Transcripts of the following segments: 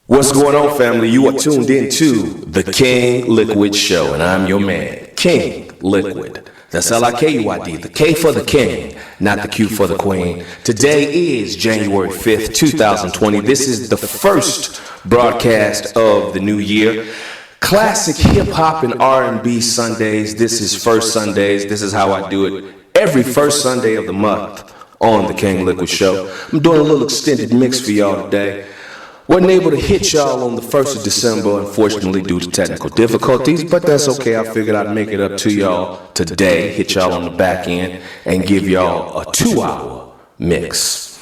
What's going on, family? You are tuned into the King LiKuiD Show, and I'm your man, King LiKuiD. That's LiKuiD, the K for the King, not the Q for the Queen. Today is January 5th, 2020. This is the first broadcast of the new year. Classic hip-hop and R&B Sundays. This is First Sundays. This is how I do it every first Sunday of the month on the King LiKuiD Show. I'm doing a little extended mix for y'all today. Wasn't able to hit y'all on the 1st of December, unfortunately, due to technical difficulties, but that's okay. I figured I'd make it up to y'all today, hit y'all on the back end, and give y'all a 2-hour mix.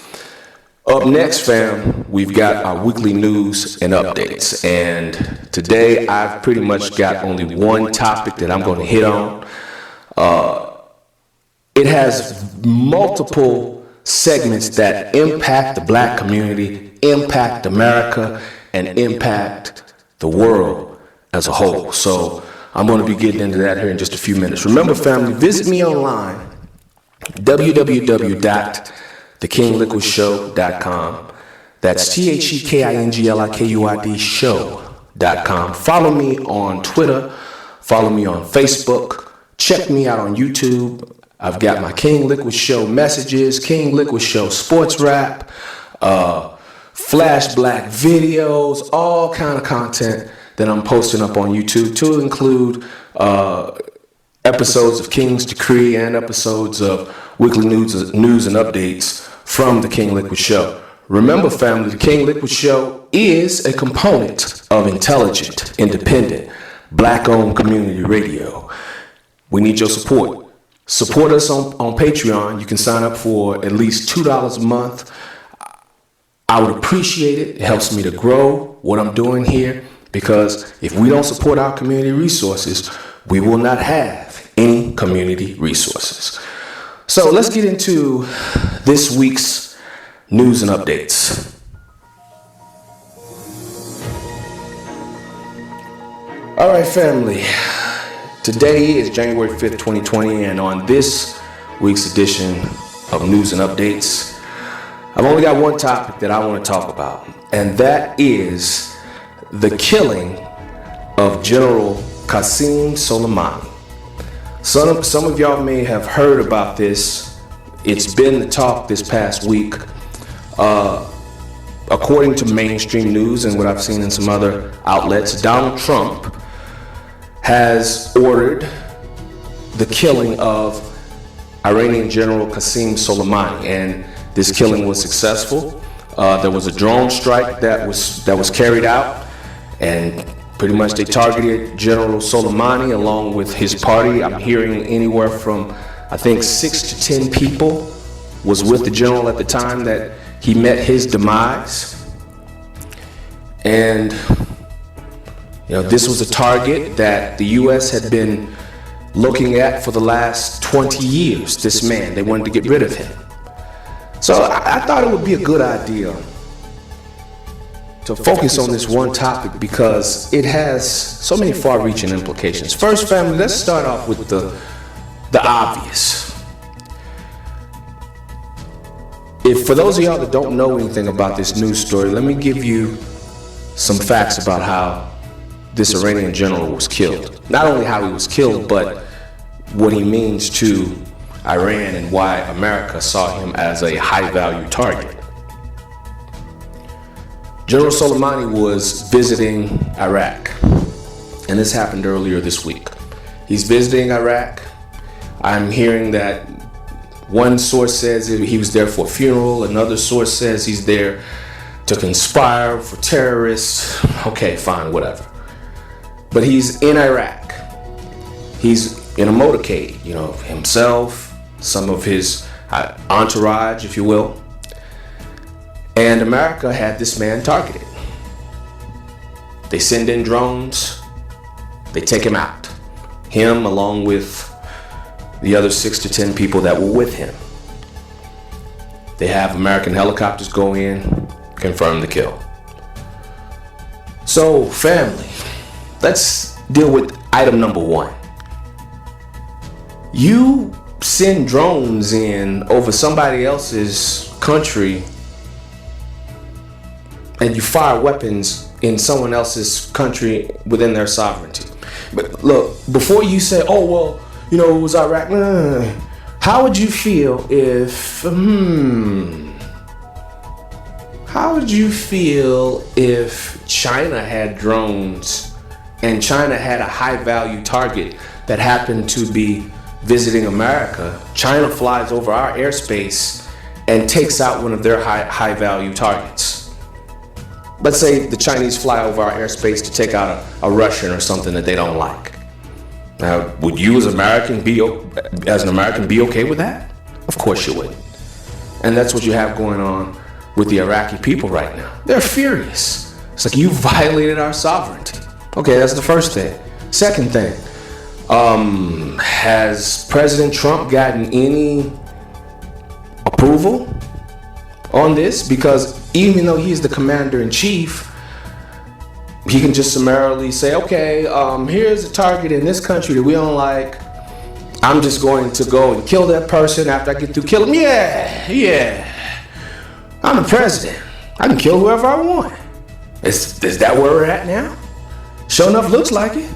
Up next, fam, we've got our weekly news and updates, and today I've pretty much got only one topic that I'm going to hit on. It has multiple segments that impact the black community, impact America, and impact the world as a whole. So I'm going to be getting into that here in just a few minutes. Remember, family, visit me online, www.thekingliquidshow.com. That's TheKingliquid show.com. Follow me on Twitter. Follow me on Facebook. Check me out on YouTube. I've got my King LiKuiD Show messages, King LiKuiD Show sports rap, flash black videos, all kind of content that I'm posting up on YouTube, to include episodes of King's Decree and episodes of weekly news and updates from the King LiKuiD Show. Remember, family, the King LiKuiD Show is a component of intelligent, independent, black-owned community radio. We need your support. Support us on Patreon. You can sign up for at least $2 a month. I would appreciate it. It helps me to grow what I'm doing here, because if we don't support our community resources, we will not have any community resources. So let's get into this week's news and updates. All right, family. Today is January 5th, 2020, and on this week's edition of News and Updates, I've only got one topic that I want to talk about, and that is the killing of General Qaseem Suleimani. Some of y'all may have heard about this. It's been the talk this past week. According to mainstream news and what I've seen in some other outlets, Donald Trump has ordered the killing of Iranian General Qaseem Suleimani, and this killing was successful. There was a drone strike that was carried out, and pretty much they targeted General Suleimani along with his party. I'm hearing anywhere from, I think, 6 to 10 people was with the general at the time that he met his demise. And this was a target that the U.S. had been looking at for the last 20 years, this man. They wanted to get rid of him. So I thought it would be a good idea to focus on this one topic because it has so many far-reaching implications. First, family, let's start off with the obvious. For those of y'all that don't know anything about this news story, let me give you some facts about how this Iranian general was killed. Not only how he was killed, but what he means to Iran and why America saw him as a high-value target. General Soleimani was visiting Iraq, and this happened earlier this week. He's visiting Iraq. I'm hearing that one source says he was there for a funeral, another source says he's there to conspire for terrorists. Okay, fine, whatever. But he's in Iraq. He's in a motorcade, himself, some of his entourage, if you will. And America had this man targeted. They send in drones. They take him out. Him along with the other 6 to 10 people that were with him. They have American helicopters go in, confirm the kill. So, family, let's deal with item number one. You send drones in over somebody else's country and you fire weapons in someone else's country within their sovereignty. But look, before you say, oh, well, you know, it was Iraq, how would you feel if, how would you feel if China had drones and China had a high value target that happened to be visiting America? China flies over our airspace and takes out one of their high value targets. Let's say the Chinese fly over our airspace to take out a Russian or something that they don't like. Now, would you as an American be okay with that? Of course you would. And that's what you have going on with the Iraqi people right now. They're furious. It's like, you violated our sovereignty. Okay, that's the first thing. Second thing, has President Trump gotten any approval on this? Because even though he's the commander-in-chief, he can just summarily say, okay, here's a target in this country that we don't like. I'm just going to go and kill that person after I get through killing him. Yeah. I'm the president. I can kill whoever I want. Is that where we're at now? Sure enough, looks like it.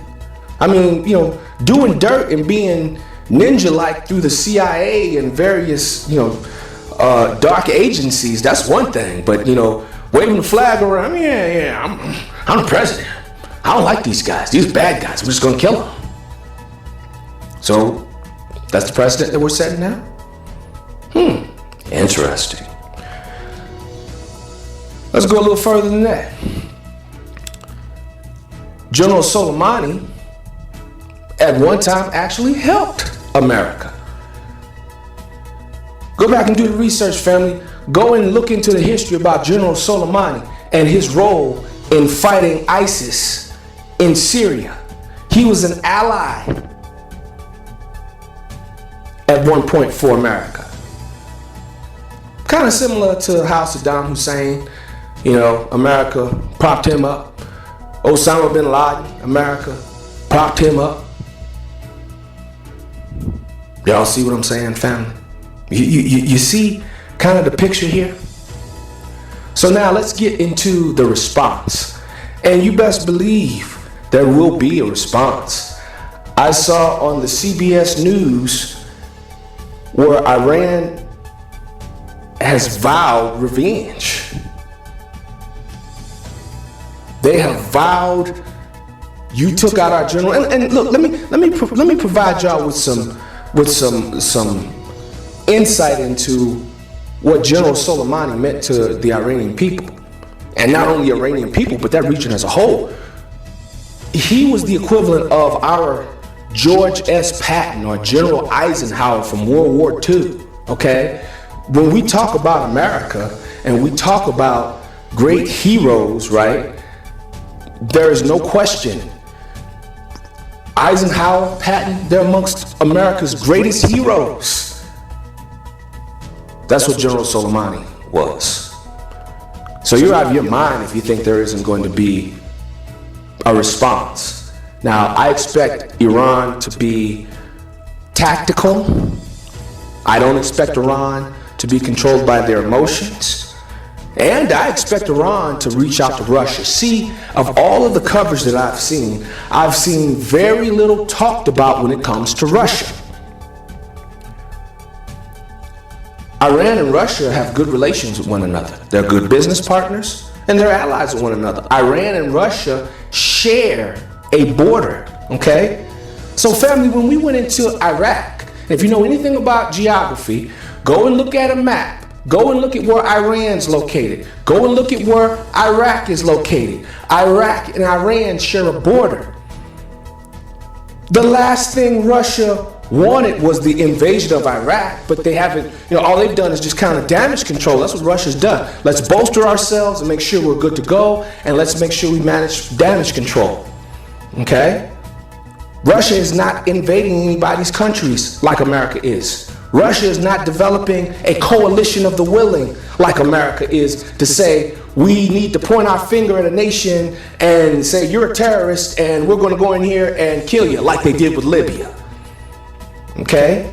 I mean, you know, doing dirt and being ninja-like through the CIA and various, dark agencies, that's one thing. But, waving the flag around, I'm the president. I don't like these guys, these bad guys. I'm just gonna kill them. So, that's the precedent that we're setting now? Interesting. Let's go a little further than that. General Suleimani at one time actually helped America. Go back and do the research, family. Go and look into the history about General Suleimani and his role in fighting ISIS in Syria. He was an ally at one point for America. Kind of similar to how Saddam Hussein, America propped him up. Osama bin Laden, America propped him up. Y'all see what I'm saying, family? You see kind of the picture here? So now let's get into the response. And you best believe there will be a response. I saw on the CBS News where Iran has vowed revenge. They have vowed, you took out our general. And look, let me provide y'all with some insight into what General Suleimani meant to the Iranian people, and not only Iranian people, but that region as a whole. He was the equivalent of our George S. Patton or General Eisenhower from World War II. Okay, when we talk about America and we talk about great heroes, right? There is no question. Eisenhower, Patton, they're amongst America's greatest heroes. That's what General Suleimani was. So you're out of your mind if you think there isn't going to be a response. Now, I expect Iran to be tactical. I don't expect Iran to be controlled by their emotions. And I expect Iran to reach out to Russia. See, of all of the coverage that I've seen very little talked about when it comes to Russia. Iran and Russia have good relations with one another. They're good business partners and they're allies with one another. Iran and Russia share a border, okay? So family, when we went into Iraq, if you know anything about geography, go and look at a map. Go and look at where Iran's located. Go and look at where Iraq is located. Iraq and Iran share a border. The last thing Russia wanted was the invasion of Iraq, but they haven't, all they've done is just kind of damage control. That's what Russia's done. Let's bolster ourselves and make sure we're good to go, and let's make sure we manage damage control. Okay? Russia is not invading anybody's countries like America is. Russia is not developing a coalition of the willing like America is to say we need to point our finger at a nation and say you're a terrorist and we're going to go in here and kill you like they did with Libya. Okay?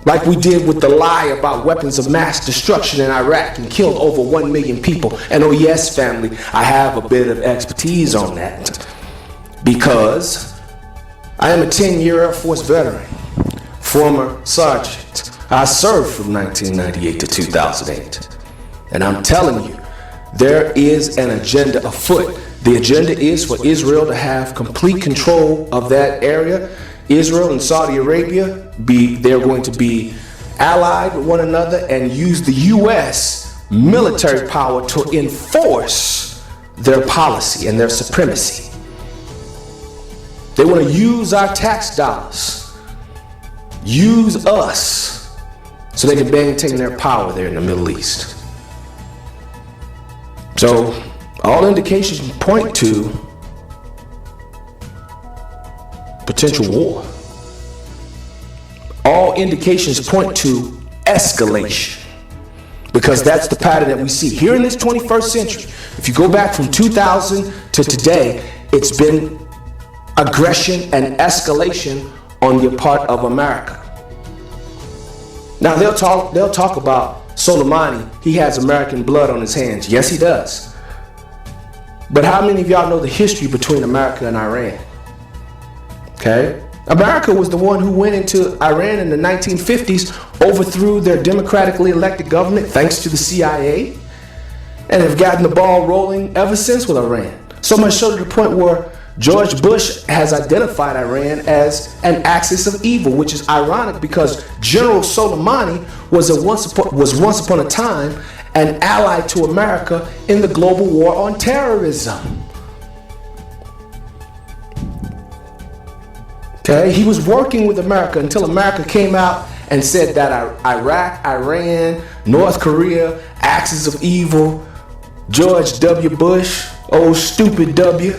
like we did with the lie about weapons of mass destruction in Iraq and killed over 1 million people. And oh yes, family, I have a bit of expertise on that because I am a 10-year Air Force veteran, former sergeant. I served from 1998 to 2008. And I'm telling you, there is an agenda afoot. The agenda is for Israel to have complete control of that area. Israel and Saudi Arabia, they're going to be allied with one another and use the U.S. military power to enforce their policy and their supremacy. They want to use our tax dollars, use us, so they can maintain their power there in the Middle East. So all indications point to potential war. All indications point to escalation, because that's the pattern that we see here in this 21st century. If you go back from 2000 to today, it's been aggression and escalation on the part of America. Now they'll talk about Suleimani. He has American blood on his hands. Yes, he does. But how many of y'all know the history between America and Iran? Okay? America was the one who went into Iran in the 1950s, overthrew their democratically elected government thanks to the CIA, and have gotten the ball rolling ever since with Iran. So much so to the point where George Bush has identified Iran as an axis of evil, which is ironic because General Soleimani was once upon a time an ally to America in the global war on terrorism. Okay, he was working with America until America came out and said that Iraq, Iran, North Korea, axis of evil, George W. Bush, old stupid W.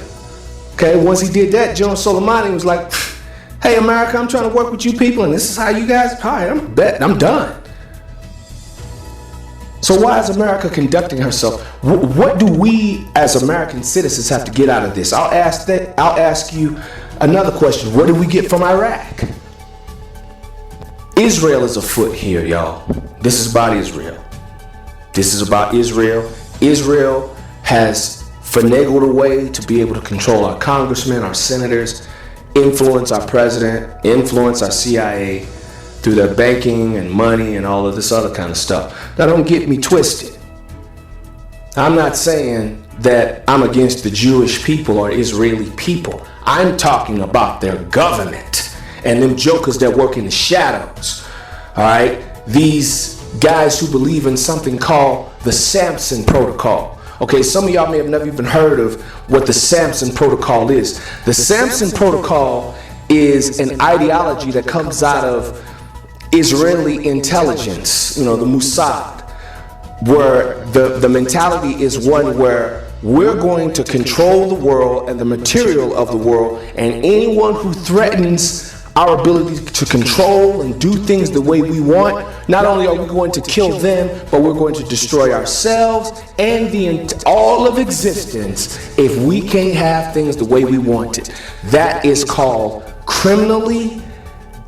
Okay, once he did that, General Suleimani was like, hey America, I'm trying to work with you people and this is how you guys, all right, I'm done. So why is America conducting herself? What do we as American citizens have to get out of this? I'll ask you another question. What did we get from Iraq? Israel is afoot here, y'all. This is about Israel. This is about Israel. Israel has finagled a way to be able to control our congressmen, our senators, influence our president, influence our CIA through their banking and money and all of this other kind of stuff. Now don't get me twisted. I'm not saying that I'm against the Jewish people or Israeli people. I'm talking about their government and them jokers that work in the shadows. All right? These guys who believe in something called the Samson Protocol. Okay, some of y'all may have never even heard of what the Samson Protocol is. The Samson Protocol is an ideology that comes out of Israeli intelligence, the Mossad, where the mentality is one where we're going to control the world and the material of the world, and anyone who threatens our ability to control and do things the way we want, not only are we going to kill them, but we're going to destroy ourselves and all of existence if we can't have things the way we want it. That is called criminally,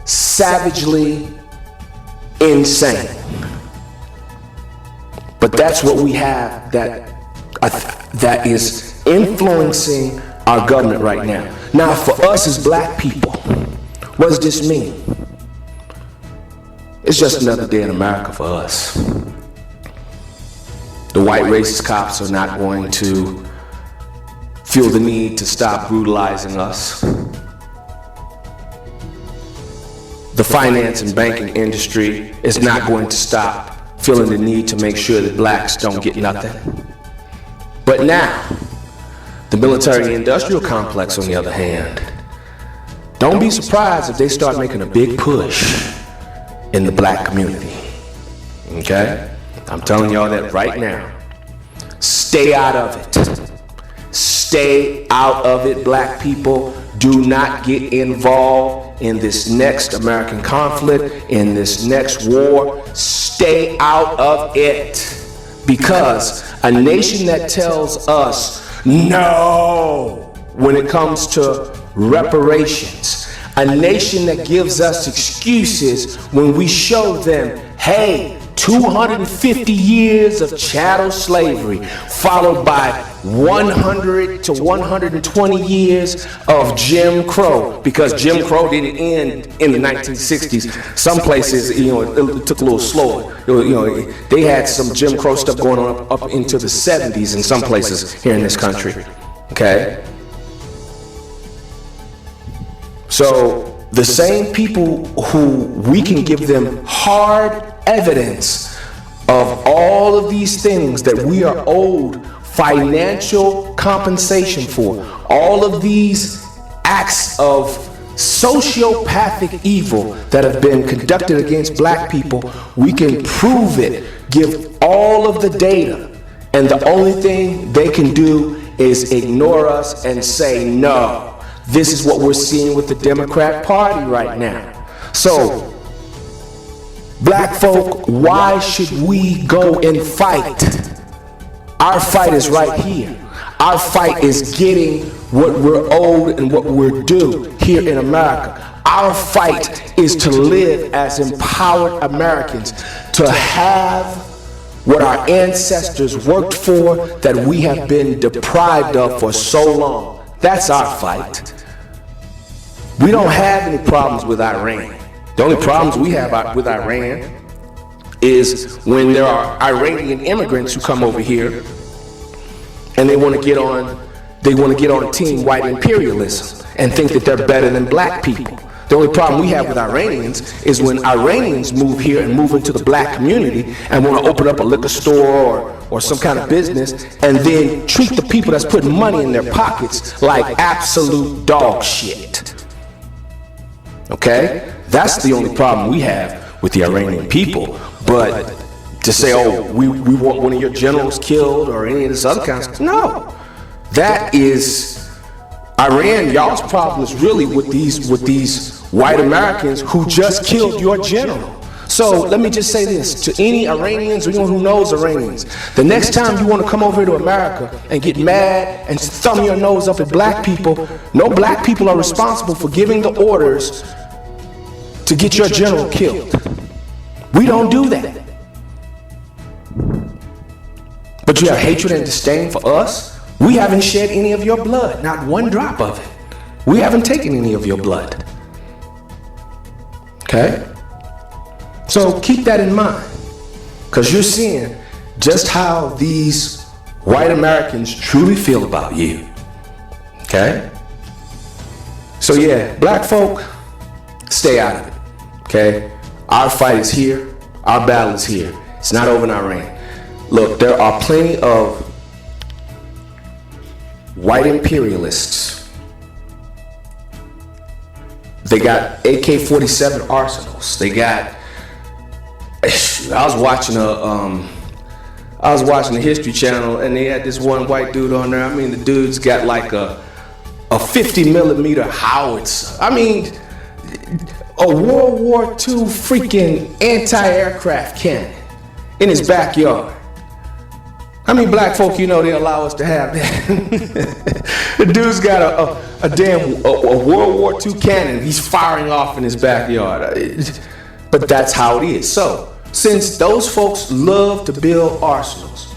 savagely insane. But that's what we have that is influencing our government right now. Now, for us as black people, what does this mean? It's just another day in America for us. The white racist cops are not going to feel the need to stop brutalizing us. The finance and banking industry is not going to stop feeling the need to make sure that blacks don't get nothing. But now, the military-industrial complex, on the other hand, don't be surprised if they start making a big push in the black community. Okay? I'm telling y'all that right now. Stay out of it. Stay out of it, black people. Do not get involved in this next American conflict, in this next war. Stay out of it. Because a nation that tells us no when it comes to reparations, A nation that gives us excuses when we show them, hey, 250 years of chattel slavery, followed by 100 to 120 years of Jim Crow, because Jim Crow didn't end in the 1960s. Some places, it took a little slower. They had some Jim Crow stuff going on up into the 70s in some places here in this country. Okay? So the same people who we can give them hard evidence of all of these things that we are owed financial compensation for, all of these acts of sociopathic evil that have been conducted against black people, we can prove it, give all of the data, and the only thing they can do is ignore us and say, no, this is what we're seeing with the Democrat Party right now. So, black folk, why should we go and fight? Our fight is right here. Our fight is getting what we're owed and what we're due here in America. Our fight is to live as empowered Americans, to have what our ancestors worked for that we have been deprived of for so long. That's our fight. We don't have any problems with Iran. The only problems we have with Iran is when there are Iranian immigrants who come over here and they want to get on team white imperialism and think that they're better than black people. The only problem we have with Iranians is when Iranians move here and move into the black community and want to open up a liquor store or some kind of business and then treat the people that's putting money in their pockets like absolute dog shit. Okay? That's the only problem we have with the Iranian people. But to say, oh, we want one of your generals killed or any of this other kind of stuff, no. That is Iran. Y'all's problem is really with these white Americans who just killed your general. So let me just say this to any Iranians or anyone who knows Iranians. The next time you want to come over here to America and get mad and thumb your nose up at black people, no black people are responsible for giving the orders to get your general killed. We don't do that. But you have hatred and disdain for us? We haven't shed any of your blood, not one drop of it. We haven't taken any of your blood. Okay? So keep that in mind, because you're seeing just how these white Americans truly feel about you. Okay? So yeah, black folk, stay out of it. Okay? Our fight is here. Our battle is here. It's not over in Iran. Look, there are plenty of white imperialists. They got AK-47 arsenals. They got. I was watching the History Channel, and they had this one white dude on there. I mean, the dude's got like a 50mm howitzer. I mean, a World War II freaking anti-aircraft cannon in his backyard. How many black folk they allow us to have that? The dude's got a World War II cannon he's firing off in his backyard. But that's how it is. So, since those folks love to build arsenals,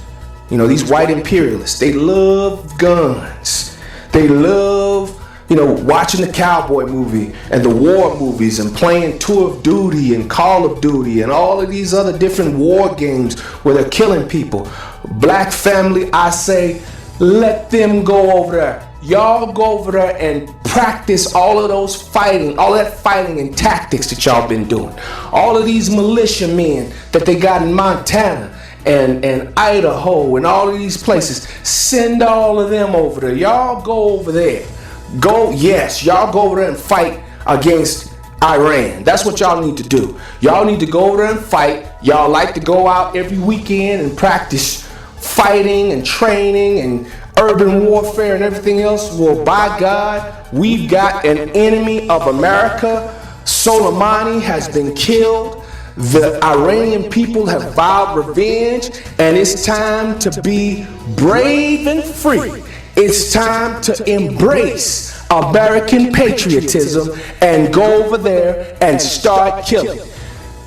these white imperialists, they love guns. They love, watching the cowboy movie and the war movies and playing Tour of Duty and Call of Duty and all of these other different war games where they're killing people. Black family, I say, let them go over there. Y'all go over there and practice all of those fighting, all that fighting and tactics that y'all been doing. All of these militiamen that they got in Montana and Idaho and all of these places, send all of them over there. Y'all go over there. Y'all go over there and fight against Iran. That's what y'all need to do. Y'all need to go over there and fight. Y'all like to go out every weekend and practice fighting and training and urban warfare and everything else. Well, by God, we've got an enemy of America. Suleimani has been killed. The Iranian people have vowed revenge, and it's time to be brave and free. It's time to embrace American patriotism and go over there and start killing.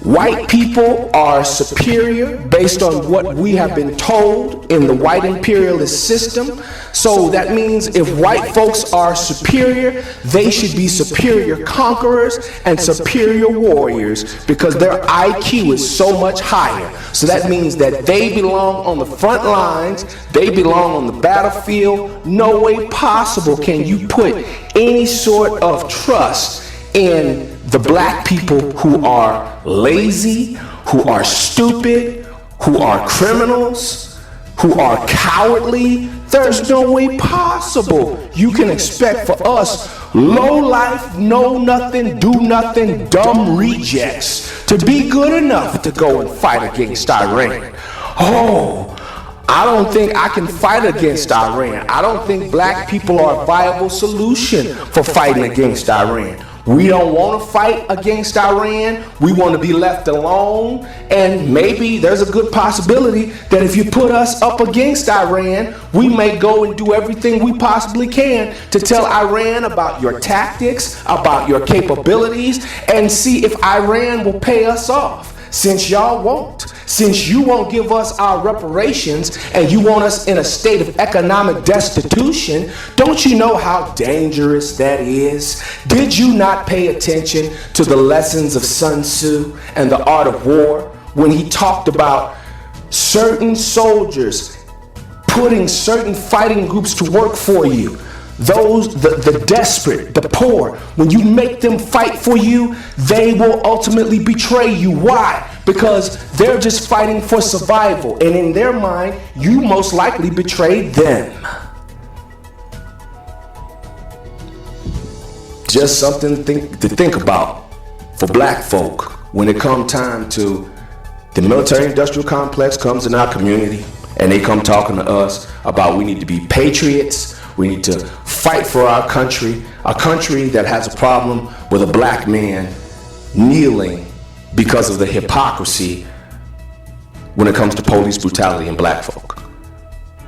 White people are superior based on what we have been told in the white imperialist system. So that means if white folks are superior, they should be superior conquerors and superior warriors because their IQ is so much higher. So that means that they belong on the front lines, they belong on the battlefield. No way possible can you put any sort of trust in the black people who are lazy, who are stupid, who are criminals, who are cowardly. There's no way possible you can expect for us low life, know nothing, do nothing, dumb rejects to be good enough to go and fight against Iran. Oh, I don't think I can fight against Iran. I don't think black people are a viable solution for fighting against Iran. We don't want to fight against Iran. We want to be left alone. And maybe there's a good possibility that if you put us up against Iran, we may go and do everything we possibly can to tell Iran about your tactics, about your capabilities, and see if Iran will pay us off. Since y'all won't, since you won't give us our reparations and you want us in a state of economic destitution, don't you know how dangerous that is? Did you not pay attention to the lessons of Sun Tzu and the art of war when he talked about certain soldiers putting certain fighting groups to work for you? Those, the desperate, the poor, when you make them fight for you, they will ultimately betray you. Why? Because they're just fighting for survival. And in their mind, you most likely betrayed them. Just something to think about for black folk when it comes time to the military-industrial complex comes in our community and they come talking to us about we need to be patriots. We need to fight for our country that has a problem with a black man kneeling because of the hypocrisy when it comes to police brutality and black folk.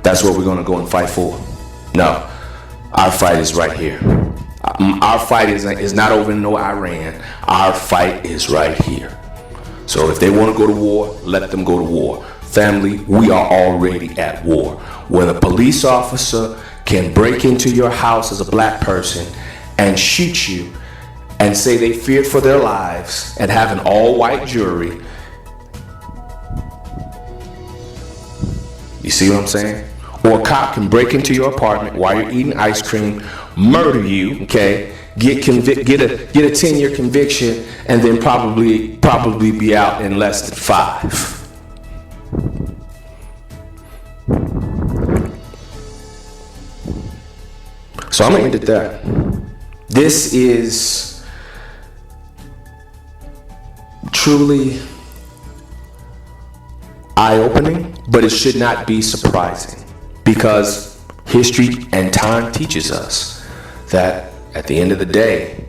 That's what we're going to go and fight for. No, our fight is right here. Our fight is not over in no Iran. Our fight is right here. So if they want to go to war, let them go to war. Family, we are already at war. When a police officer can break into your house as a black person and shoot you and say they feared for their lives and have an all-white jury. You see what I'm saying? Or a cop can break into your apartment while you're eating ice cream, murder you, okay, get a 10-year conviction, and then probably be out in less than 5. So I'm gonna end it there. This is truly eye-opening, but it should not be surprising because history and time teaches us that at the end of the day,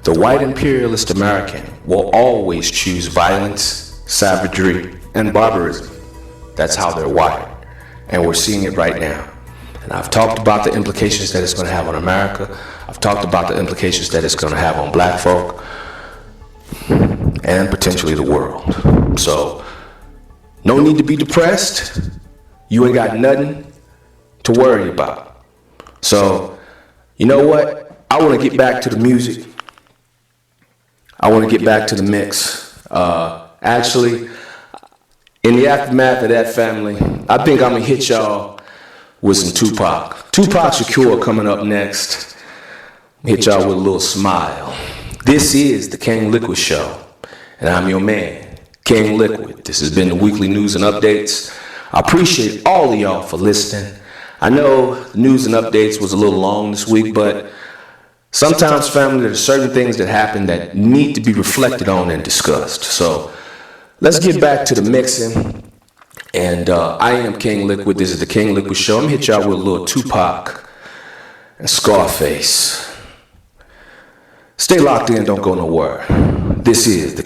the white imperialist American will always choose violence, savagery, and barbarism. That's how they're wired, and we're seeing it right now. And I've talked about the implications that it's going to have on America. I've talked about the implications that it's going to have on black folk and potentially the world. So no need to be depressed. You ain't got nothing to worry about. So you know what? I want to get back to the music. I want to get back to the mix. Actually, in the aftermath of that, family, I think I'm going to hit y'all with some Tupac. Tupac Shakur coming up next. Hit y'all with a little smile. This is the King LiKuiD Show, and I'm your man, King LiKuiD. This has been the weekly news and updates. I appreciate all of y'all for listening. I know the news and updates was a little long this week, but sometimes, family, there's certain things that happen that need to be reflected on and discussed. So let's get back to the mixing. And I am King LiKuiD. This is the King LiKuiD Show. I'm going to hit y'all with a little Tupac and Scarface. Stay locked in. Don't go nowhere. This is the King.